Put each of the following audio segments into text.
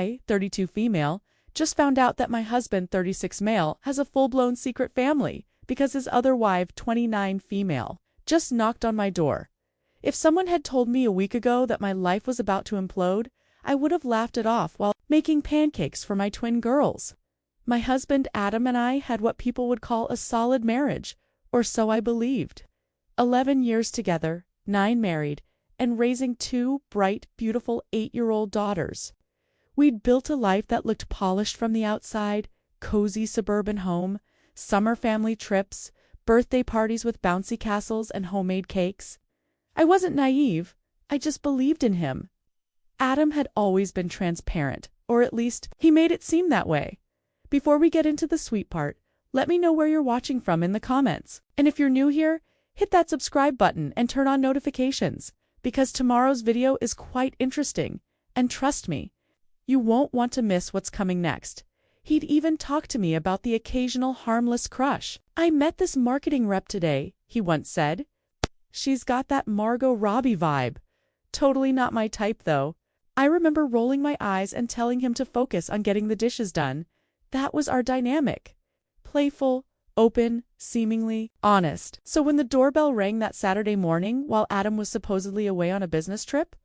I, 32 female, just found out that my husband, 36 male, has a full-blown secret family because his other wife, 29 female, just knocked on my door. If someone had told me a week ago that my life was about to implode, I would have laughed it off while making pancakes for my twin girls. My husband Adam and I had what people would call a solid marriage, or so I believed. 11 years together, 9 married, and raising 2 bright, beautiful 8-year-old daughters. We'd built a life that looked polished from the outside, cozy suburban home, summer family trips, birthday parties with bouncy castles and homemade cakes. I wasn't naive, I just believed in him. Adam had always been transparent, or at least he made it seem that way. Before we get into the sweet part, let me know where you're watching from in the comments. And if you're new here, hit that subscribe button and turn on notifications, because tomorrow's video is quite interesting, and trust me, you won't want to miss what's coming next. He'd even talk to me about the occasional harmless crush. I met this marketing rep today, he once said. She's got that Margot Robbie vibe. Totally not my type though. I remember rolling my eyes and telling him to focus on getting the dishes done. That was our dynamic. Playful, open, seemingly honest. So when the doorbell rang that Saturday morning while Adam was supposedly away on a business trip,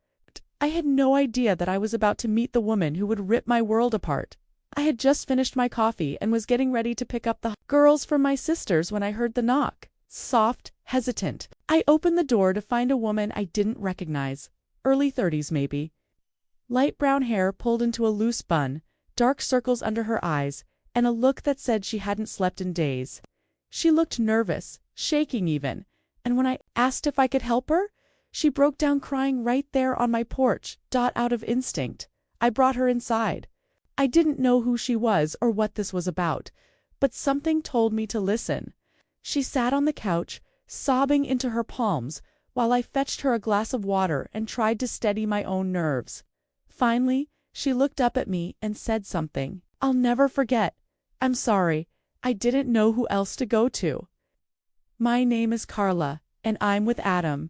I had no idea that I was about to meet the woman who would rip my world apart. I had just finished my coffee and was getting ready to pick up the girls from my sisters when I heard the knock. Soft, hesitant. I opened the door to find a woman I didn't recognize. Early 30s maybe. Light brown hair pulled into a loose bun, dark circles under her eyes, and a look that said she hadn't slept in days. She looked nervous, shaking even, and when I asked if I could help her, she broke down crying right there on my porch, out of instinct. I brought her inside. I didn't know who she was or what this was about, but something told me to listen. She sat on the couch, sobbing into her palms, while I fetched her a glass of water and tried to steady my own nerves. Finally, she looked up at me and said something I'll never forget. I'm sorry, I didn't know who else to go to. My name is Carla, and I'm with Adam.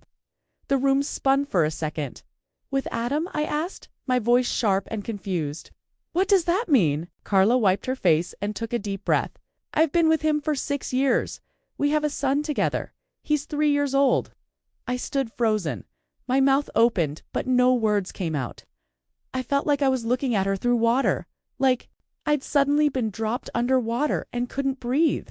The room spun for a second. With Adam? I asked, my voice sharp and confused. What does that mean? Carla wiped her face and took a deep breath. I've been with him for 6 years. We have a son together. He's 3 years old. I stood frozen. My mouth opened, but no words came out. I felt like I was looking at her through water, like I'd suddenly been dropped under water and couldn't breathe.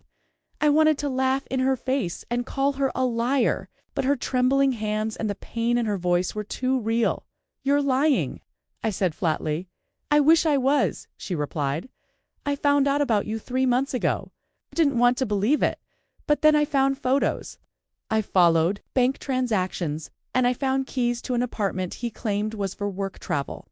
I wanted to laugh in her face and call her a liar, but her trembling hands and the pain in her voice were too real. You're lying, I said flatly. I wish I was, she replied. I found out about you 3 months ago. I didn't want to believe it, but then I found photos. I followed bank transactions, and I found keys to an apartment he claimed was for work travel.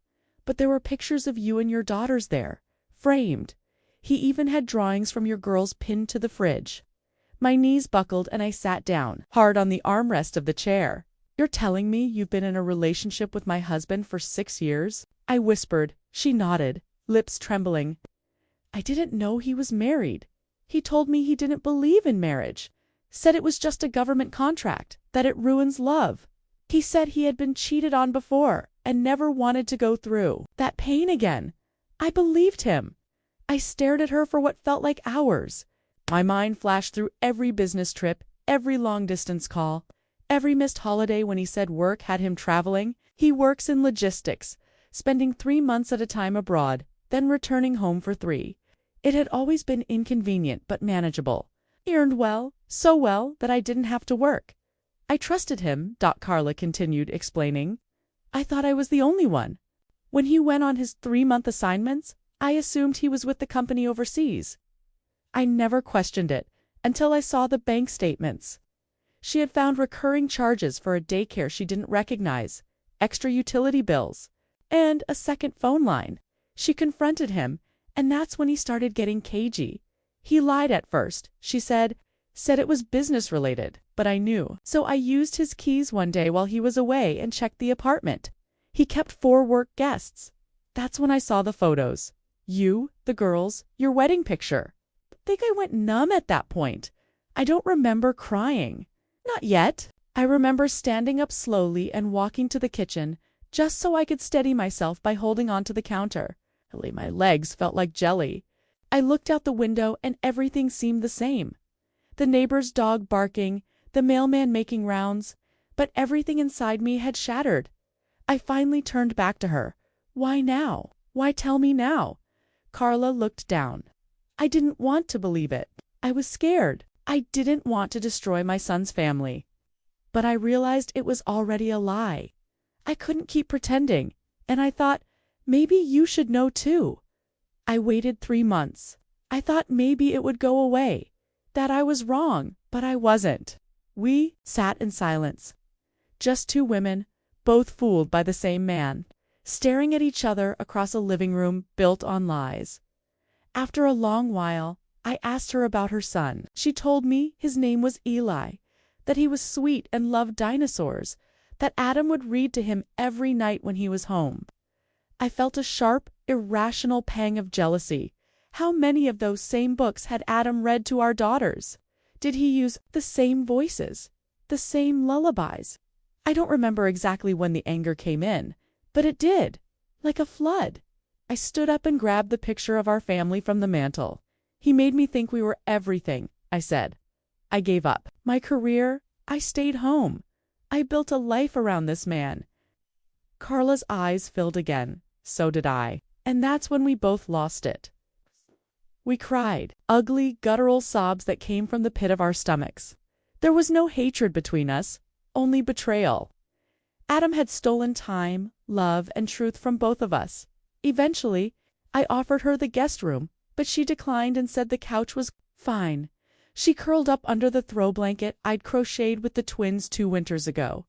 But there were pictures of you and your daughters there, framed. He even had drawings from your girls pinned to the fridge. My knees buckled and I sat down, hard on the armrest of the chair. You're telling me you've been in a relationship with my husband for 6 years? I whispered. She nodded, lips trembling. I didn't know he was married. He told me he didn't believe in marriage. Said it was just a government contract, that it ruins love. He said he had been cheated on before and never wanted to go through that pain again. I believed him. I stared at her for what felt like hours. My mind flashed through every business trip, every long-distance call, every missed holiday when he said work had him traveling. He works in logistics, spending 3 months at a time abroad, then returning home for 3. It had always been inconvenient but manageable. He earned well, so well that I didn't have to work. I trusted him, Carla continued, explaining. I thought I was the only one. When he went on his 3-month assignments, I assumed he was with the company overseas. I never questioned it until I saw the bank statements. She had found recurring charges for a daycare she didn't recognize, extra utility bills, and a second phone line. She confronted him, and that's when he started getting cagey. He lied at first, she said it was business-related, but I knew. So I used his keys one day while he was away and checked the apartment. He kept 4 work guests. That's when I saw the photos. You, the girls, your wedding picture. I think I went numb at that point. I don't remember crying. Not yet. I remember standing up slowly and walking to the kitchen, just so I could steady myself by holding on to the counter. My legs felt like jelly. I looked out the window and everything seemed the same. The neighbor's dog barking, the mailman making rounds, but everything inside me had shattered. I finally turned back to her. Why now? Why tell me now? Carla looked down. I didn't want to believe it. I was scared. I didn't want to destroy my son's family. But I realized it was already a lie. I couldn't keep pretending, and I thought, maybe you should know too. I waited 3 months. I thought maybe it would go away, that I was wrong, but I wasn't. We sat in silence. Just 2 women, both fooled by the same man, staring at each other across a living room built on lies. After a long while, I asked her about her son. She told me his name was Eli, that he was sweet and loved dinosaurs, that Adam would read to him every night when he was home. I felt a sharp, irrational pang of jealousy. How many of those same books had Adam read to our daughters? Did he use the same voices, the same lullabies? I don't remember exactly when the anger came in, but it did, like a flood. I stood up and grabbed the picture of our family from the mantel. He made me think we were everything, I said. I gave up my career. I stayed home. I built a life around this man. Carla's eyes filled again. So did I. And that's when we both lost it. We cried, ugly, guttural sobs that came from the pit of our stomachs. There was no hatred between us, only betrayal. Adam had stolen time, love, and truth from both of us. Eventually, I offered her the guest room, but she declined and said the couch was fine. She curled up under the throw blanket I'd crocheted with the twins 2 winters ago.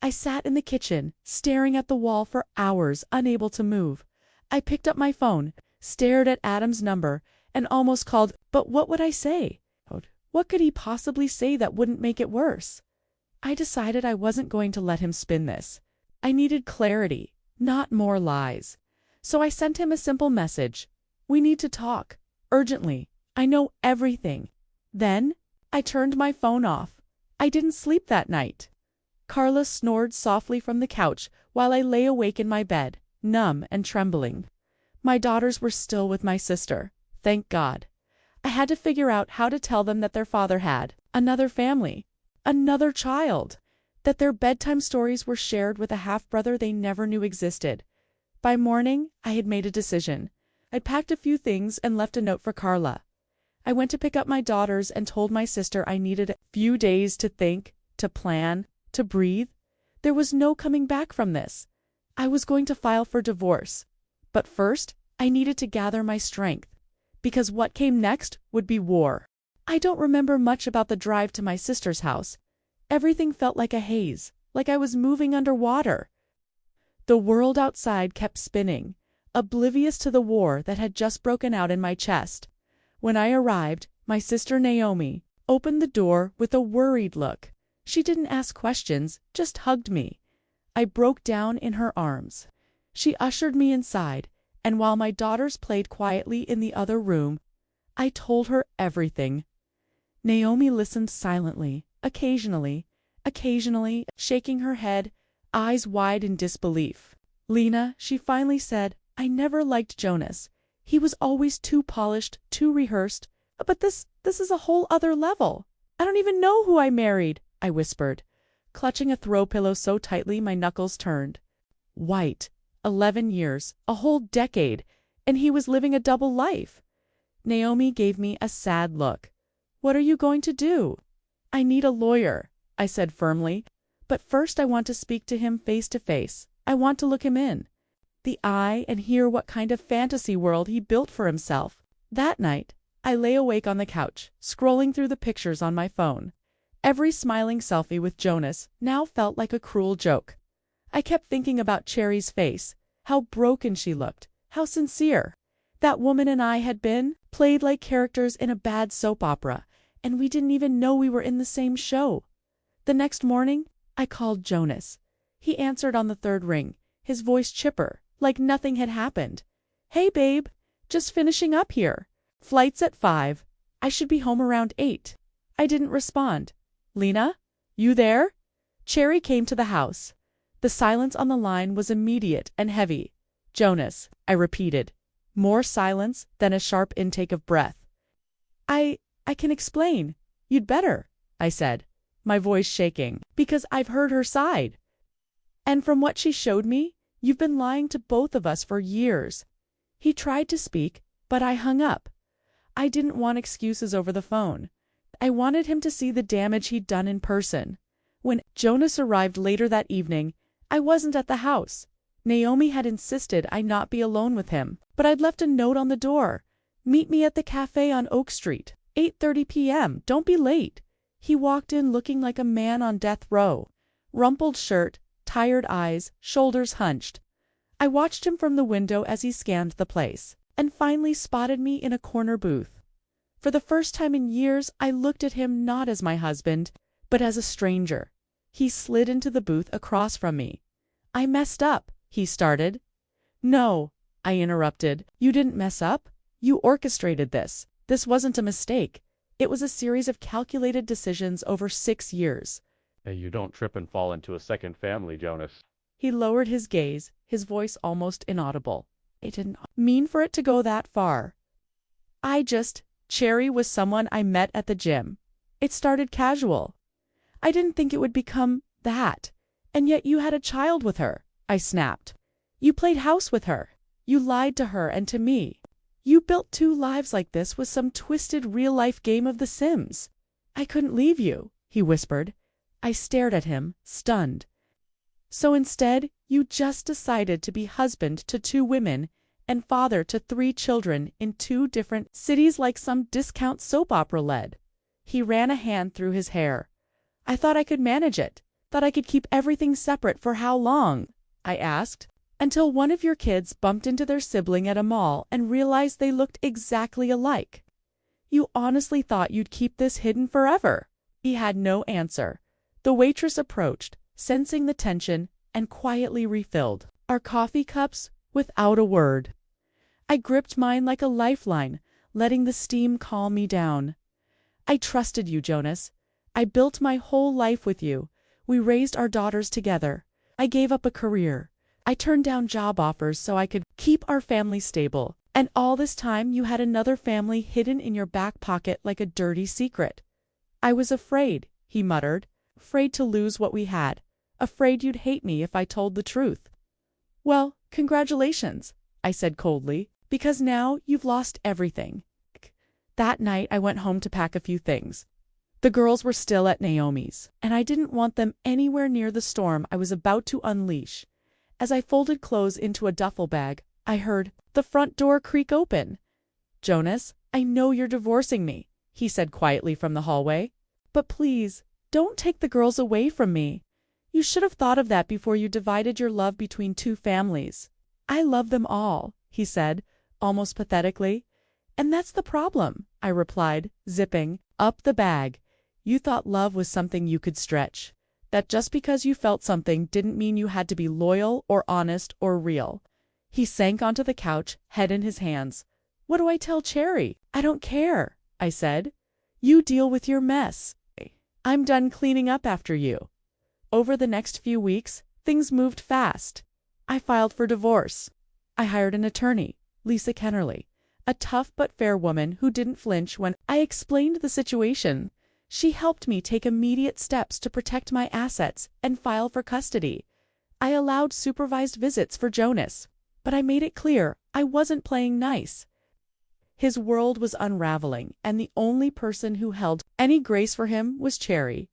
I sat in the kitchen, staring at the wall for hours, unable to move. I picked up my phone, stared at Adam's number, and almost called, but what would I say? What could he possibly say that wouldn't make it worse? I decided I wasn't going to let him spin this. I needed clarity, not more lies. So I sent him a simple message. We need to talk, urgently. I know everything. Then, I turned my phone off. I didn't sleep that night. Carla snored softly from the couch while I lay awake in my bed, numb and trembling. My daughters were still with my sister, thank God. I had to figure out how to tell them that their father had another family, another child, that their bedtime stories were shared with a half-brother they never knew existed. By morning, I had made a decision. I'd packed a few things and left a note for Carla. I went to pick up my daughters and told my sister I needed a few days to think, to plan, to breathe. There was no coming back from this. I was going to file for divorce. But first, I needed to gather my strength, because what came next would be war. I don't remember much about the drive to my sister's house. Everything felt like a haze, like I was moving underwater. The world outside kept spinning, oblivious to the war that had just broken out in my chest. When I arrived, my sister Naomi opened the door with a worried look. She didn't ask questions, just hugged me. I broke down in her arms. She ushered me inside, and while my daughters played quietly in the other room, I told her everything. Naomi listened silently, occasionally, shaking her head, eyes wide in disbelief. Lena, she finally said, I never liked Jonas. He was always too polished, too rehearsed. But this is a whole other level. I don't even know who I married, I whispered, clutching a throw pillow so tightly my knuckles turned white. 11 years, a whole decade, and he was living a double life. Naomi gave me a sad look. What are you going to do? I need a lawyer, I said firmly. But first I want to speak to him face to face. I want to look him in the eye and hear what kind of fantasy world he built for himself. That night, I lay awake on the couch, scrolling through the pictures on my phone. Every smiling selfie with Jonas now felt like a cruel joke. I kept thinking about Cherry's face, how broken she looked, how sincere. That woman and I had been played like characters in a bad soap opera, and we didn't even know we were in the same show. The next morning, I called Jonas. He answered on the 3rd ring, his voice chipper, like nothing had happened. Hey babe, just finishing up here. Flight's at 5. I should be home around 8. I didn't respond. Lena, you there? Cherry came to the house. The silence on the line was immediate and heavy. Jonas, I repeated. More silence, then a sharp intake of breath. I can explain. You'd better, I said, my voice shaking, because I've heard her side. And from what she showed me, you've been lying to both of us for years. He tried to speak, but I hung up. I didn't want excuses over the phone. I wanted him to see the damage he'd done in person. When Jonas arrived later that evening, I wasn't at the house. Naomi had insisted I not be alone with him, but I'd left a note on the door. Meet me at the cafe on Oak Street, 8:30 p.m. Don't be late. He walked in looking like a man on death row. Rumpled shirt, tired eyes, shoulders hunched. I watched him from the window as he scanned the place, and finally spotted me in a corner booth. For the first time in years, I looked at him not as my husband, but as a stranger. He slid into the booth across from me. I messed up, he started. No, I interrupted. You didn't mess up. You orchestrated this. This wasn't a mistake. It was a series of calculated decisions over 6 years. Hey, you don't trip and fall into a second family, Jonas. He lowered his gaze, his voice almost inaudible. I didn't mean for it to go that far. Cherry was someone I met at the gym. It started casual. I didn't think it would become that. And yet you had a child with her, I snapped. You played house with her. You lied to her and to me. You built 2 lives like this with some twisted real-life game of The Sims. I couldn't leave you, he whispered. I stared at him, stunned. So instead, you just decided to be husband to 2 women and father to 3 children in 2 different cities like some discount soap opera lead. He ran a hand through his hair. I thought I could manage it. Thought I could keep everything separate for how long? I asked. Until one of your kids bumped into their sibling at a mall and realized they looked exactly alike. You honestly thought you'd keep this hidden forever? He had no answer. The waitress approached, sensing the tension, and quietly refilled our coffee cups without a word. I gripped mine like a lifeline, letting the steam calm me down. I trusted you, Jonas. I built my whole life with you. We raised our daughters together. I gave up a career. I turned down job offers so I could keep our family stable. And all this time you had another family hidden in your back pocket like a dirty secret. I was afraid, he muttered, afraid to lose what we had, afraid you'd hate me if I told the truth. Well, congratulations, I said coldly, because now you've lost everything. That night I went home to pack a few things. The girls were still at Naomi's, and I didn't want them anywhere near the storm I was about to unleash. As I folded clothes into a duffel bag, I heard the front door creak open. Jonas, I know you're divorcing me, he said quietly from the hallway. But please, don't take the girls away from me. You should have thought of that before you divided your love between 2 families. I love them all, he said, almost pathetically. And that's the problem, I replied, zipping up the bag. You thought love was something you could stretch. That just because you felt something didn't mean you had to be loyal or honest or real. He sank onto the couch, head in his hands. What do I tell Cherry? I don't care, I said. You deal with your mess. I'm done cleaning up after you. Over the next few weeks, things moved fast. I filed for divorce. I hired an attorney, Lisa Kennerly, a tough but fair woman who didn't flinch when I explained the situation. She helped me take immediate steps to protect my assets and file for custody. I allowed supervised visits for Jonas, but I made it clear I wasn't playing nice. His world was unraveling, and the only person who held any grace for him was Cherry.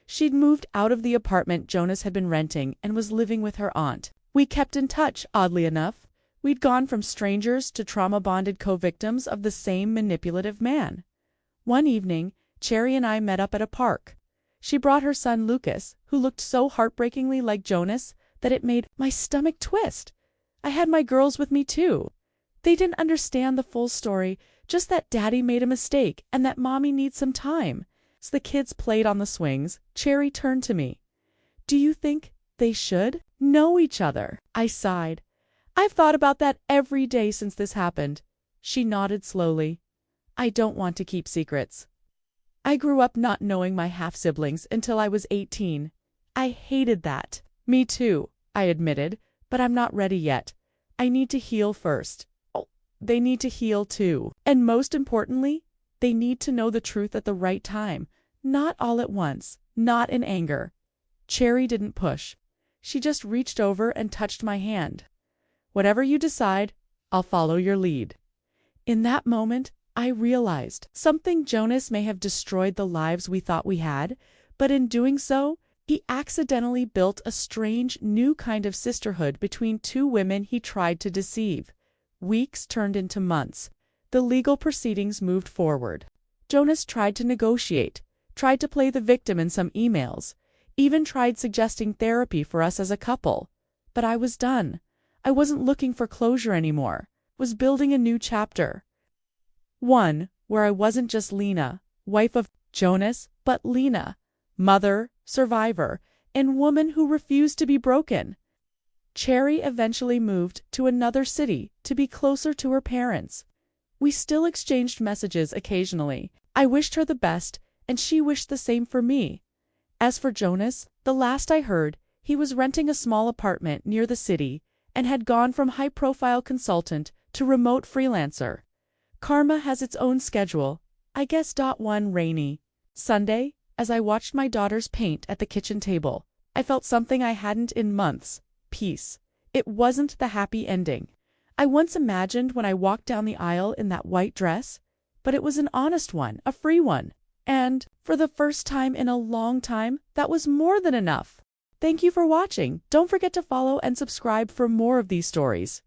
She'd moved out of the apartment Jonas had been renting and was living with her aunt. We kept in touch, oddly enough. We'd gone from strangers to trauma-bonded co-victims of the same manipulative man. One evening, Cherry and I met up at a park. She brought her son Lucas, who looked so heartbreakingly like Jonas that it made my stomach twist. I had my girls with me too. They didn't understand the full story, just that Daddy made a mistake and that Mommy needs some time. As the kids played on the swings, Cherry turned to me. Do you think they should know each other? I sighed. I've thought about that every day since this happened. She nodded slowly. I don't want to keep secrets. I grew up not knowing my half-siblings until I was 18. I hated that. Me too, I admitted, but I'm not ready yet. I need to heal first. they need to heal too. And most importantly, they need to know the truth at the right time, not all at once, not in anger. Cherry didn't push. She just reached over and touched my hand. Whatever you decide, I'll follow your lead. In that moment, I realized something. Jonas may have destroyed the lives we thought we had, but in doing so, he accidentally built a strange, new kind of sisterhood between two women he tried to deceive. Weeks turned into months. The legal proceedings moved forward. Jonas tried to negotiate, tried to play the victim in some emails, even tried suggesting therapy for us as a couple. But I was done. I wasn't looking for closure anymore. Was building a new chapter. One where I wasn't just Lena, wife of Jonas, but Lena, mother, survivor, and woman who refused to be broken. Cherry eventually moved to another city to be closer to her parents. We still exchanged messages occasionally. I wished her the best, and she wished the same for me. As for Jonas, the last I heard, he was renting a small apartment near the city and had gone from high-profile consultant to remote freelancer. Karma has its own schedule, I guess. One rainy Sunday, as I watched my daughters paint at the kitchen table, I felt something I hadn't in months: peace. It wasn't the happy ending I once imagined when I walked down the aisle in that white dress, but it was an honest one, a free one. And, for the first time in a long time, that was more than enough. Thank you for watching. Don't forget to follow and subscribe for more of these stories.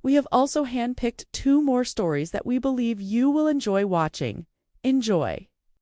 We have also handpicked 2 more stories that we believe you will enjoy watching. Enjoy.